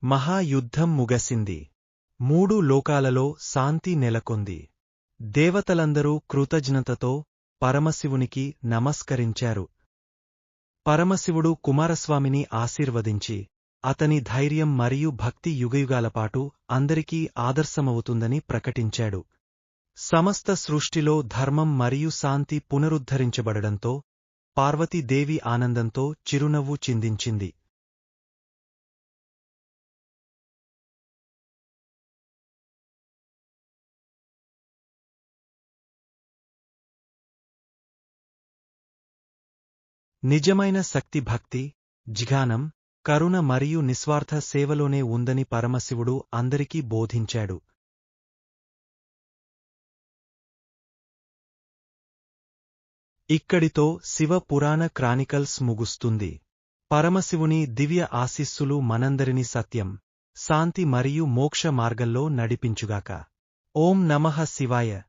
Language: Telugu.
మహాయుద్ధం ముగసింది. మూడు లోకాలలో శాంతి నెలకొంది. దేవతలందరూ కృతజ్ఞతతో పరమశివునికి నమస్కరించారు. పరమశివుడు కుమారస్వామిని ఆశీర్వదించి అతని ధైర్యం మరియు భక్తి యుగయుగాలపాటు అందరికీ ఆదర్శమవుతుందని ప్రకటించాడు. సమస్త సృష్టిలో ధర్మం మరియు శాంతి పునరుద్ధరించబడడంతో పార్వతీదేవి ఆనందంతో చిరునవ్వు చిందించింది. నిజమైన శక్తి భక్తి, జ్ఞానం, కరుణ మరియు నిస్వార్థ సేవలోనే ఉందని పరమశివుడు అందరికీ బోధించాడు. ఇక్కడితో శివ పురాణ క్రానికల్స్ ముగుస్తుంది. పరమశివుని దివ్య ఆశీస్సులు మనందరినీ సత్యం, శాంతి మరియు మోక్ష మార్గంలో నడిపించుగాక. ఓం నమః శివాయ.